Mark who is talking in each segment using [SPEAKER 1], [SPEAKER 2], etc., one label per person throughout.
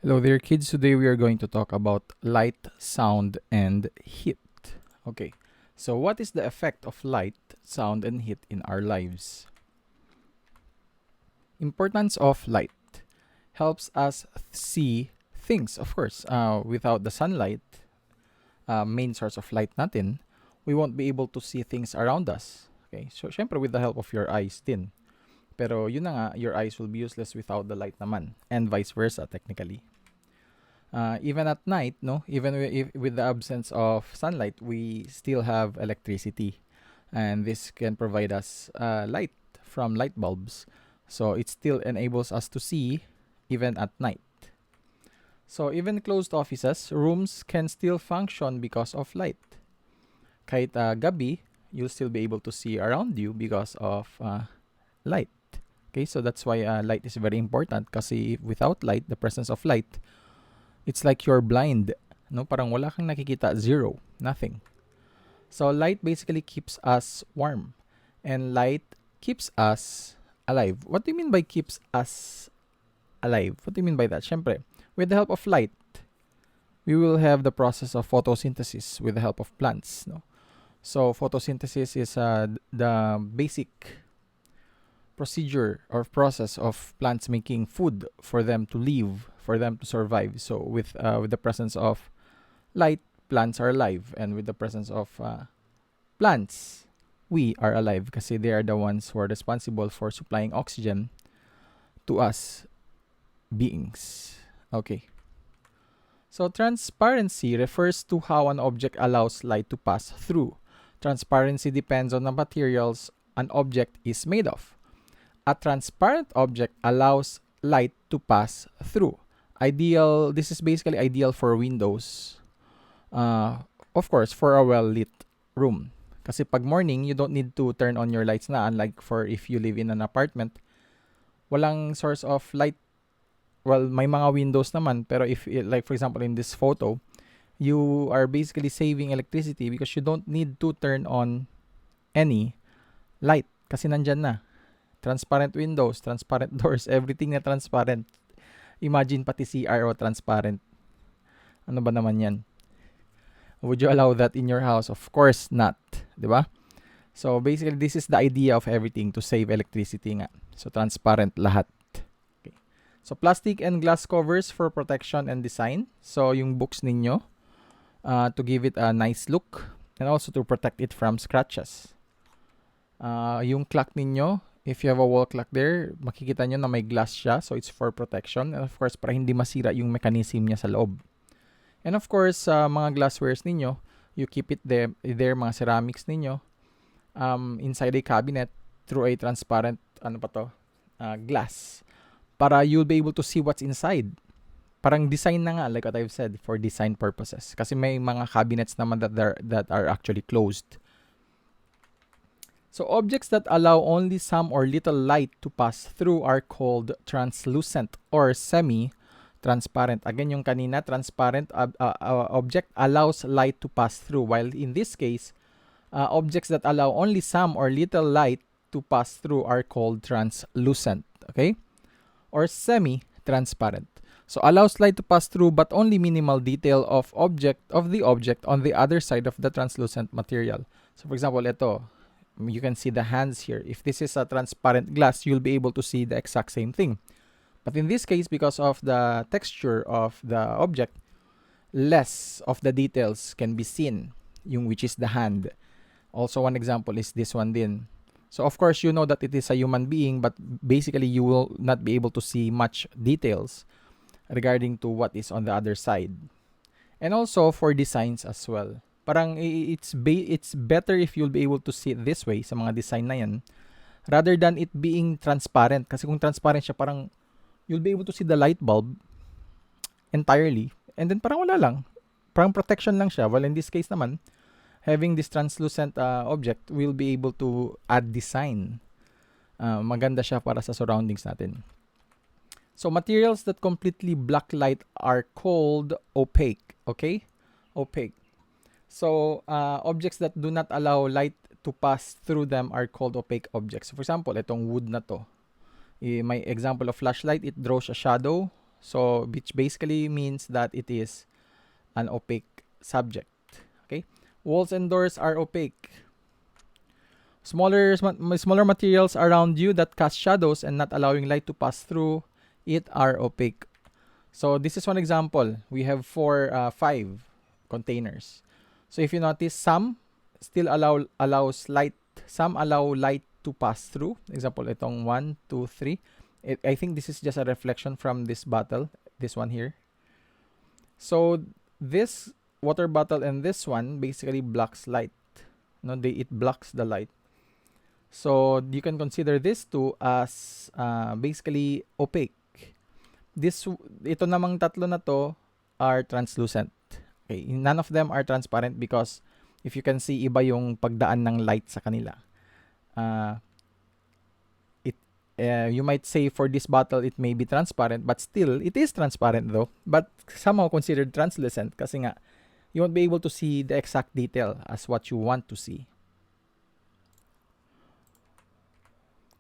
[SPEAKER 1] Hello there, kids. Today we are going to talk about light, sound, and heat. Okay, so what is the effect of light, sound, and heat in our lives? Importance of light helps us see things, of course. Without the sunlight, main source of light natin, we won't be able to see things around us. Okay, so syempre with the help of your eyes din. Pero yun na nga, your eyes will be useless without the light naman. And vice versa, technically. Even at night, no, even with the absence of sunlight, we still have electricity, and this can provide us light from light bulbs. So it still enables us to see even at night. So even closed offices, rooms can still function because of light. Kahit gabi, you'll still be able to see around you because of light. Okay, so that's why light is very important kasi without light, the presence of light, it's like you're blind. No, parang wala kang nakikita, zero, nothing. So light basically keeps us warm and light keeps us alive. What do you mean by keeps us alive? What do you mean by that? Syempre, with the help of light, we will have the process of photosynthesis with the help of plants, no? So photosynthesis is the basic procedure or process of plants making food for them to live, for them to survive. So with the presence of light, plants are alive, and with the presence of plants, we are alive kasi they are the ones who are responsible for supplying oxygen to us beings. Okay. So transparency refers to how an object allows light to pass through. Transparency depends on the materials an object is made of. A transparent object allows light to pass through. This is basically ideal for windows. Of course, for a well-lit room. Kasi pag morning, you don't need to turn on your lights na, unlike for if you live in an apartment. Walang source of light. Well, may mga windows naman, pero if, like for example, in this photo, you are basically saving electricity because you don't need to turn on any light kasi nandyan na. Transparent windows, transparent doors, everything na transparent. Imagine pati CRO transparent. Ano ba naman yan? Would you allow that in your house? Of course not. Diba? So basically, this is the idea of everything to save electricity nga. So transparent lahat. Okay. So plastic and glass covers for protection and design. So yung books ninyo, to give it a nice look and also to protect it from scratches. Yung clock ninyo, if you have a wall clock there, makikita nyo na may glass siya. So, it's for protection. And of course, para hindi masira yung mechanism niya sa loob. And of course, mga glasswares ninyo, you keep it there mga ceramics ninyo, inside a cabinet through a transparent, glass. Para you'll be able to see what's inside. Parang design na nga, like what I've said, for design purposes. Kasi may mga cabinets naman that are actually closed. So objects that allow only some or little light to pass through are called translucent or semi-transparent. Again, yung kanina, transparent object allows light to pass through. While in this case, objects that allow only some or little light to pass through are called translucent. Okay? Or semi-transparent. So allows light to pass through but only minimal detail of the object on the other side of the translucent material. So for example, ito, you can see the hands here. If this is a transparent glass, you'll be able to see the exact same thing. But in this case, because of the texture of the object, less of the details can be seen, which is the hand. Also, one example is this one din. So of course, you know that it is a human being, but basically you will not be able to see much details regarding to what is on the other side. And also for designs as well. Parang it's better if you'll be able to see it this way sa mga design na yan rather than it being transparent. Kasi kung transparent siya, parang you'll be able to see the light bulb entirely and then parang wala lang. Parang protection lang siya. Well, in this case naman, having this translucent object, we'll be able to add design. Maganda siya para sa surroundings natin. So materials that completely block light are called opaque. Okay? Opaque. So, objects that do not allow light to pass through them are called opaque objects. So, for example, itong wood na to. My example of flashlight, it draws a shadow So which basically means that it is an opaque subject. Okay? Walls and doors are opaque. Smaller materials around you that cast shadows and not allowing light to pass through it are opaque. So this is one example. We have five containers. So if you notice, some still allows light. Some allow light to pass through. Example, itong 1, 2, 3. I think this is just a reflection from this bottle. This one here. So this water bottle and this one basically blocks light. No, it blocks the light. So you can consider this two as basically opaque. Ito namang tatlo na to are translucent. Okay, none of them are transparent because if you can see, iba yung pagdaan ng light sa kanila. You might say for this bottle it may be transparent, but still it is transparent though, but somehow considered translucent kasi nga you won't be able to see the exact detail as what you want to see.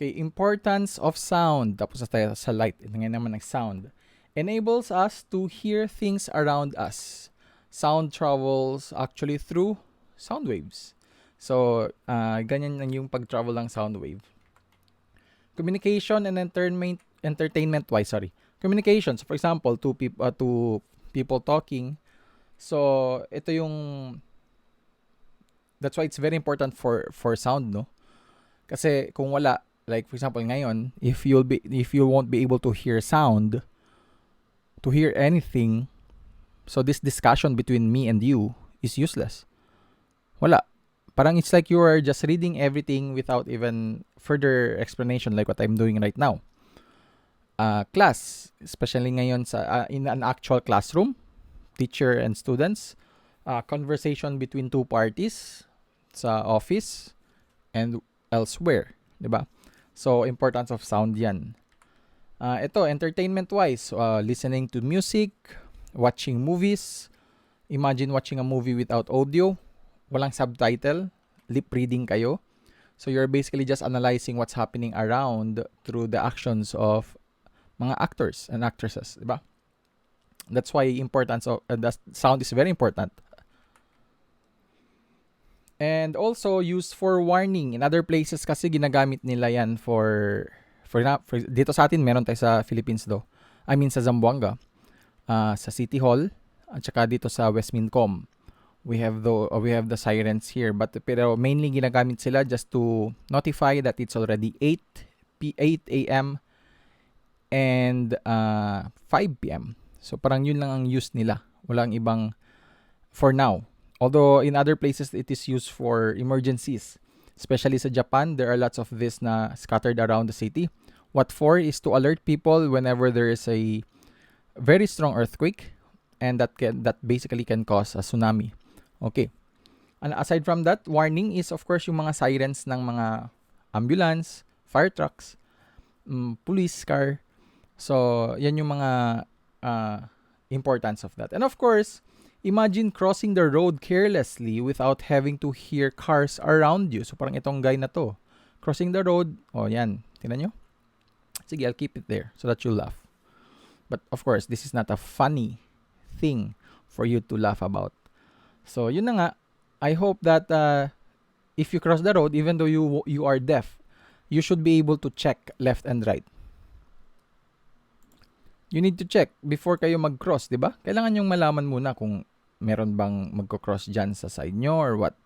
[SPEAKER 1] Okay, importance of sound. Tapos na tayo sa light. Ito ngayon naman ang sound. Enables us to hear things around us. Sound travels actually through sound waves. So, ganyan lang yung pag-travel ng sound wave. Communication and entertainment-wise, Communication. So, for example, two people talking. So, ito yung... That's why it's very important for sound, no? Kasi kung wala, like for example ngayon, if you won't be able to hear sound, to hear anything, so this discussion between me and you is useless. Wala. Parang it's like you are just reading everything without even further explanation like what I'm doing right now. Class, especially ngayon in an actual classroom, teacher and students, conversation between two parties sa office and elsewhere, 'di ba? So, importance of sound yan. Ito, entertainment-wise, listening to music, watching movies. Imagine watching a movie without audio, walang subtitle, lip reading kayo. So, you're basically just analyzing what's happening around through the actions of mga actors and actresses, di ba? That's why importance of the sound is very important. And also used for warning. In other places kasi ginagamit nila yan for dito sa atin meron tayo sa Philippines do. I mean sa Zamboanga, sa City Hall at saka dito sa Westmincom. We have the sirens here, pero mainly ginagamit sila just to notify that it's already 8 a.m. and 5 p.m. So parang yun lang ang use nila. Walang ibang for now. Although in other places it is used for emergencies. Especially sa Japan, there are lots of this na scattered around the city. What for is to alert people whenever there is a very strong earthquake, and that basically can cause a tsunami. Okay. And aside from that, warning is of course yung mga sirens ng mga ambulance, fire trucks, police car. So, yan yung mga importance of that. And of course, imagine crossing the road carelessly without having to hear cars around you. So, parang itong guy na to. Crossing the road. Oh, yan. Tingnan nyo. Sige, I'll keep it there so that you'll laugh. But, of course, this is not a funny thing for you to laugh about. So, yun na nga. I hope that if you cross the road, even though you are deaf, you should be able to check left and right. You need to check before kayo mag-cross, di ba? Kailangan yung malaman muna kung meron bang magko-cross dyan sa side nyo or what.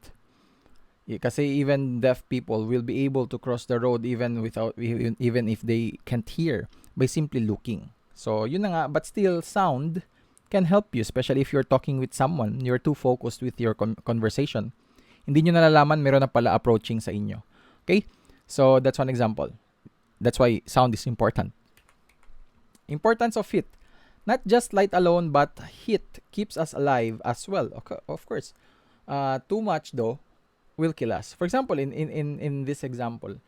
[SPEAKER 1] Kasi even deaf people will be able to cross the road even if they can't hear by simply looking. So, yun na nga. But still, sound can help you, especially if you're talking with someone. You're too focused with your conversation. Hindi nyo nalalaman, meron na pala approaching sa inyo. Okay? So, that's one example. That's why sound is important. Importance of heat. Not just light alone, but heat keeps us alive as well. Okay, of course. Too much though will kill us. For example, in this example,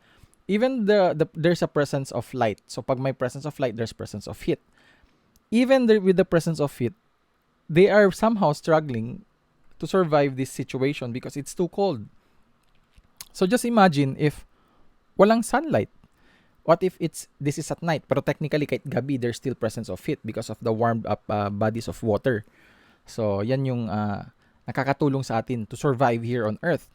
[SPEAKER 1] even there's a presence of light. So pag may presence of light, there's presence of heat. Even with the presence of heat, they are somehow struggling to survive this situation because it's too cold. So just imagine if walang sunlight. What if this is at night, pero technically kahit gabi, there's still presence of heat because of the warmed up bodies of water. So, yan yung nakakatulong sa atin to survive here on Earth.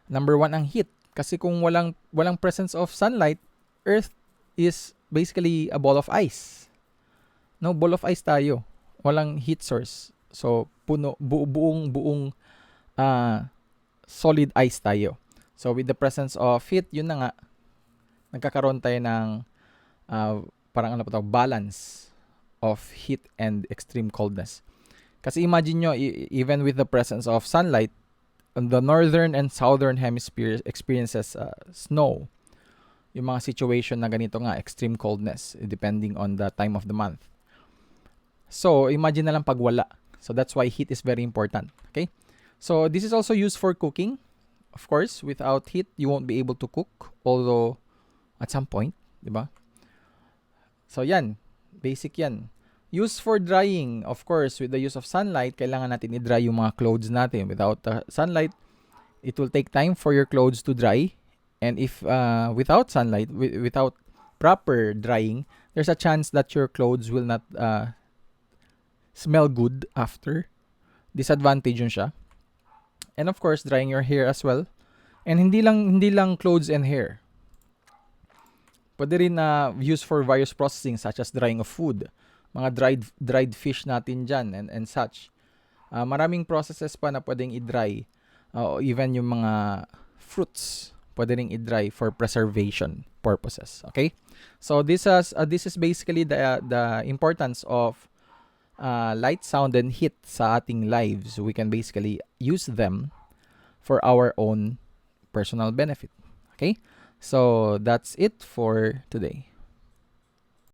[SPEAKER 1] Number one, ang heat. Kasi kung walang presence of sunlight, Earth is basically a ball of ice. No, ball of ice tayo. Walang heat source. So, buong solid ice tayo. So, with the presence of heat, yun na nga, nagkakaroon tayo ng parang balance of heat and extreme coldness. Kasi imagine nyo, even with the presence of sunlight, the northern and southern hemisphere experiences snow. Yung mga situation na ganito nga, extreme coldness, depending on the time of the month. So, imagine na lang pag wala. So, that's why heat is very important. Okay? So, this is also used for cooking. Of course, without heat, you won't be able to cook. Although, at some point, di ba? So, yan. Basic yan. Used for drying. Of course, with the use of sunlight, kailangan natin i-dry yung mga clothes natin. Without sunlight, it will take time for your clothes to dry. And if without sunlight, without proper drying, there's a chance that your clothes will not smell good after. Disadvantage yun siya. And of course, drying your hair as well. And hindi lang clothes and hair. Pwede rin used for various processing such as drying of food. Mga dried fish natin dyan and such. Maraming processes pa na pwedeng i-dry. Even yung mga fruits, pwede rin i-dry for preservation purposes. Okay? So this is basically the importance of light, sound, and heat sa ating lives. We can basically use them for our own personal benefit. Okay? So that's it for today.